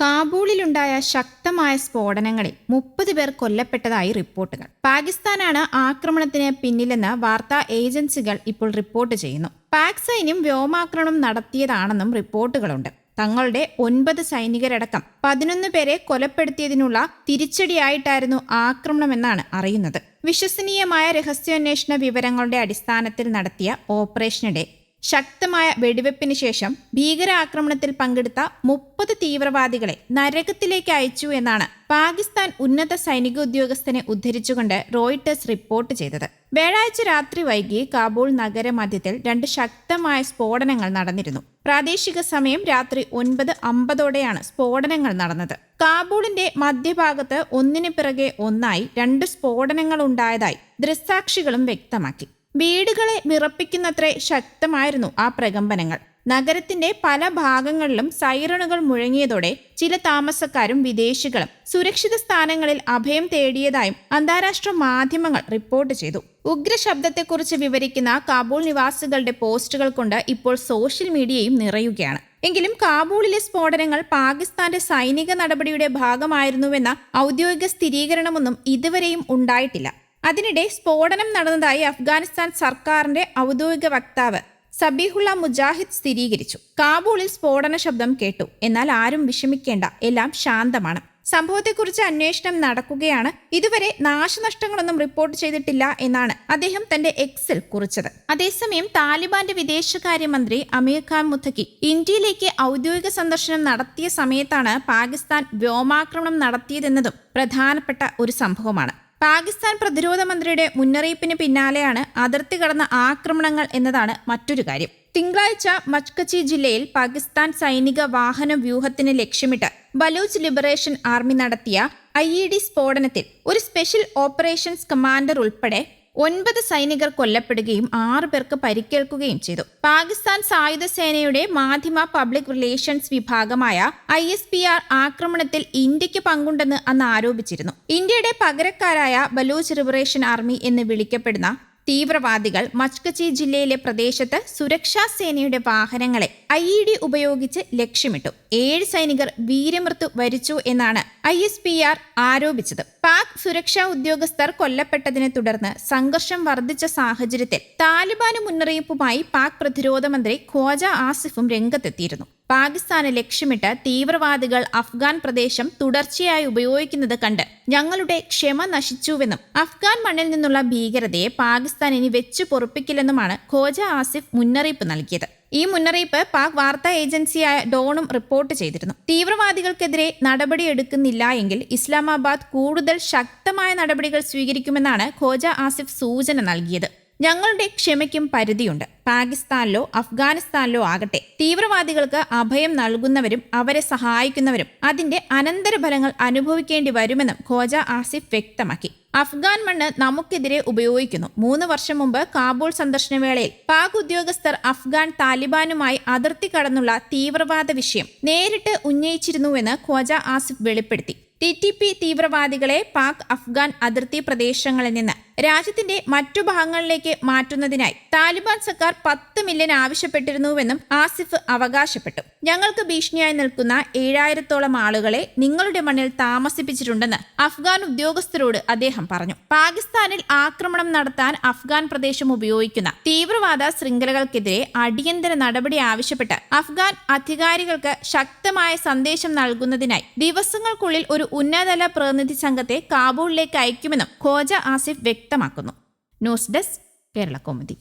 കാബൂളിലുണ്ടായ ശക്തമായ സ്ഫോടനങ്ങളിൽ 30 പേർ കൊല്ലപ്പെട്ടതായി റിപ്പോർട്ടുകൾ. പാകിസ്ഥാനാണ് ആക്രമണത്തിന് പിന്നിലെന്ന് വാർത്താ ഏജൻസികൾ ഇപ്പോൾ റിപ്പോർട്ട് ചെയ്യുന്നു. പാക് സൈന്യം വ്യോമാക്രമണം നടത്തിയതാണെന്നും റിപ്പോർട്ടുകളുണ്ട്. തങ്ങളുടെ 9 സൈനികരടക്കം 11 പേരെ കൊലപ്പെടുത്തിയതിനുള്ള തിരിച്ചടിയായിട്ടായിരുന്നു ആക്രമണമെന്നാണ് അറിയുന്നത്. വിശ്വസനീയമായ രഹസ്യാന്വേഷണ വിവരങ്ങളുടെ അടിസ്ഥാനത്തിൽ നടത്തിയ ഓപ്പറേഷനിടെ ശക്തമായ വെടിവെപ്പിന് ശേഷം ഭീകരാക്രമണത്തിൽ പങ്കെടുത്ത 30 തീവ്രവാദികളെ നരകത്തിലേക്ക് അയച്ചു എന്നാണ് പാകിസ്ഥാൻ ഉന്നത സൈനിക ഉദ്യോഗസ്ഥനെ ഉദ്ധരിച്ചുകൊണ്ട് റോയിട്ടേഴ്സ് റിപ്പോർട്ട് ചെയ്തത്. വ്യാഴാഴ്ച രാത്രി വൈകി കാബൂൾ നഗരമധ്യത്തിൽ 2 ശക്തമായ സ്ഫോടനങ്ങൾ നടന്നിരുന്നു. പ്രാദേശിക സമയം രാത്രി 9:50ഓടെയാണ് സ്ഫോടനങ്ങൾ നടന്നത്. കാബൂളിന്റെ മധ്യഭാഗത്ത് ഒന്നിനു പിറകെ ഒന്നായി 2 സ്ഫോടനങ്ങൾ ഉണ്ടായതായി ദൃക്സാക്ഷികളും വ്യക്തമാക്കി. വീടുകളെ വിറപ്പിക്കുന്നത്രേ ശക്തമായിരുന്നു ആ പ്രകമ്പനങ്ങൾ. നഗരത്തിന്റെ പല ഭാഗങ്ങളിലും സൈറണുകൾ മുഴങ്ങിയതോടെ ചില താമസക്കാരും വിദേശികളും സുരക്ഷിത സ്ഥാനങ്ങളിൽ അഭയം തേടിയതായും അന്താരാഷ്ട്ര മാധ്യമങ്ങൾ റിപ്പോർട്ട് ചെയ്തു. ഉഗ്രശബ്ദത്തെക്കുറിച്ച് വിവരിക്കുന്ന കാബൂൾ നിവാസികളുടെ പോസ്റ്റുകൾ കൊണ്ട് ഇപ്പോൾ സോഷ്യൽ മീഡിയയും നിറയുകയാണ്. എങ്കിലും കാബൂളിലെ സ്ഫോടനങ്ങൾ പാകിസ്ഥാന്റെ സൈനിക നടപടിയുടെ ഭാഗമായിരുന്നുവെന്ന ഔദ്യോഗിക സ്ഥിരീകരണമൊന്നും ഇതുവരെയും ഉണ്ടായിട്ടില്ല. അതിനിടെ സ്ഫോടനം നടന്നതായി അഫ്ഗാനിസ്ഥാൻ സർക്കാരിന്റെ ഔദ്യോഗിക വക്താവ് സബീഹുള്ള മുജാഹിദ് സ്ഥിരീകരിച്ചു. കാബൂളിൽ സ്ഫോടന ശബ്ദം കേട്ടു, എന്നാൽ ആരും വിഷമിക്കേണ്ട, എല്ലാം ശാന്തമാണ്. സംഭവത്തെക്കുറിച്ച് അന്വേഷണം നടക്കുകയാണ്. ഇതുവരെ നാശനഷ്ടങ്ങളൊന്നും റിപ്പോർട്ട് ചെയ്തിട്ടില്ല എന്നാണ് അദ്ദേഹം തന്റെ എക്സിൽ കുറിച്ചത്. അതേസമയം താലിബാന്റെ വിദേശകാര്യമന്ത്രി അമീർ ഖാൻ മുത്തഖി ഇന്ത്യയിലേക്ക് ഔദ്യോഗിക സന്ദർശനം നടത്തിയ സമയത്താണ് പാകിസ്ഥാൻ വ്യോമാക്രമണം നടത്തിയതെന്നതും പ്രധാനപ്പെട്ട ഒരു സംഭവമാണ്. പാകിസ്ഥാൻ പ്രതിരോധ മന്ത്രിയുടെ മുന്നറിയിപ്പിന് പിന്നാലെയാണ് അതിർത്തി കടന്ന ആക്രമണങ്ങൾ എന്നതാണ് മറ്റൊരു കാര്യം. തിങ്കളാഴ്ച മച്കച്ചി ജില്ലയിൽ പാകിസ്ഥാൻ സൈനിക വാഹന വ്യൂഹത്തിന് ലക്ഷ്യമിട്ട് ബലൂച്ച് ലിബറേഷൻ ആർമി നടത്തിയ IED സ്ഫോടനത്തിൽ ഒരു സ്പെഷ്യൽ ഓപ്പറേഷൻസ് കമാൻഡർ ഉൾപ്പെടെ 9 സൈനികർ കൊല്ലപ്പെടുകയും 6 പേർക്ക് പരിക്കേൽക്കുകയും ചെയ്തു. പാകിസ്ഥാൻ സായുധ സേനയുടെ മാധ്യമ പബ്ലിക് റിലേഷൻസ് വിഭാഗമായ ISPR ആക്രമണത്തിൽ ഇന്ത്യക്ക് പങ്കുണ്ടെന്ന് അന്ന് ആരോപിച്ചിരുന്നു. ഇന്ത്യയുടെ പകരക്കാരായ ബലൂച്ച് ലിബറേഷൻ ആർമി എന്ന് വിളിക്കപ്പെടുന്ന തീവ്രവാദികൾ മച്കച്ചി ജില്ലയിലെ പ്രദേശത്ത് സുരക്ഷാ സേനയുടെ വാഹനങ്ങളെ IED ഉപയോഗിച്ച് ലക്ഷ്യമിട്ടു. 7 സൈനികർ വീരമൃത്യു വരിച്ചു എന്നാണ് ISPR ആരോപിച്ചത്. പാക് സുരക്ഷാ ഉദ്യോഗസ്ഥർ കൊല്ലപ്പെട്ടതിനെ തുടർന്ന് സംഘർഷം വർദ്ധിച്ച സാഹചര്യത്തിൽ താലിബാന് മുന്നറിയിപ്പുമായി പാക് പ്രതിരോധ മന്ത്രി ഖ്വാജ ആസിഫും രംഗത്തെത്തിയിരുന്നു. പാകിസ്ഥാനെ ലക്ഷ്യമിട്ട് തീവ്രവാദികൾ അഫ്ഗാൻ പ്രദേശം തുടർച്ചയായി ഉപയോഗിക്കുന്നത് കണ്ട് ഞങ്ങളുടെ ക്ഷമ നശിച്ചുവെന്നും അഫ്ഗാൻ മണ്ണിൽ നിന്നുള്ള ഭീകരതയെ പാകിസ്ഥാൻ ഇനി വെച്ചു പൊറുപ്പിക്കില്ലെന്നുമാണ് ഖ്വാജ ആസിഫ് മുന്നറിയിപ്പ് നൽകിയത്. ഈ മുന്നറിയിപ്പ് പാക് വാർത്താ ഏജൻസിയായ ഡോണും റിപ്പോർട്ട് ചെയ്തിരുന്നു. തീവ്രവാദികൾക്കെതിരെ നടപടിയെടുക്കുന്നില്ല എങ്കിൽ ഇസ്ലാമാബാദ് കൂടുതൽ ശക്തമായ നടപടികൾ സ്വീകരിക്കുമെന്നാണ് ഖ്വാജ ആസിഫ് സൂചന നൽകിയത്. ഞങ്ങളുടെ ക്ഷമയ്ക്കും പരിധിയുണ്ട്. പാകിസ്ഥാനിലോ അഫ്ഗാനിസ്ഥാനിലോ ആകട്ടെ തീവ്രവാദികൾക്ക് അഭയം നൽകുന്നവരും അവരെ സഹായിക്കുന്നവരും അതിന്റെ അനന്തരഫലങ്ങൾ അനുഭവിക്കേണ്ടി വരുമെന്നും ഖ്വാജ ആസിഫ് വ്യക്തമാക്കി. അഫ്ഗാൻ മണ്ണ് നമുക്കെതിരെ ഉപയോഗിക്കുന്നു. 3 വർഷം മുമ്പ് കാബൂൾ സന്ദർശന വേളയിൽ പാക് ഉദ്യോഗസ്ഥർ അഫ്ഗാൻ താലിബാനുമായി അതിർത്തി കടന്നുള്ള തീവ്രവാദ വിഷയം നേരിട്ട് ഉന്നയിച്ചിരുന്നുവെന്ന് ഖ്വാജ ആസിഫ് വെളിപ്പെടുത്തി. TTP തീവ്രവാദികളെ പാക് അഫ്ഗാൻ അതിർത്തി പ്രദേശങ്ങളിൽ നിന്ന് രാജ്യത്തിന്റെ മറ്റു ഭാഗങ്ങളിലേക്ക് മാറ്റുന്നതിനായി താലിബാൻ സർക്കാർ 10 മില്യൺ ആവശ്യപ്പെട്ടിരുന്നുവെന്നും ആസിഫ് അവകാശപ്പെട്ടു. ഞങ്ങൾക്ക് ഭീഷണിയായി നിൽക്കുന്ന 7000-ഓളം ആളുകളെ നിങ്ങളുടെ മണ്ണിൽ താമസിപ്പിച്ചിട്ടുണ്ടെന്ന് അഫ്ഗാൻ ഉദ്യോഗസ്ഥരോട് അദ്ദേഹം പറഞ്ഞു. പാകിസ്ഥാനിൽ ആക്രമണം നടത്താൻ അഫ്ഗാൻ പ്രദേശം ഉപയോഗിക്കുന്ന തീവ്രവാദ ശൃംഖലകൾക്കെതിരെ അടിയന്തര നടപടി ആവശ്യപ്പെട്ട് അഫ്ഗാൻ അധികാരികൾക്ക് ശക്തമായ സന്ദേശം നൽകുന്നതിനായി ദിവസങ്ങൾക്കുള്ളിൽ ഒരു ഉന്നതതല പ്രതിനിധി സംഘത്തെ കാബൂളിലേക്ക് അയക്കുമെന്നും ഖ്വാജ ആസിഫ് വ്യക്തമാക്കുന്നു. News desk Kerala Kaumudi.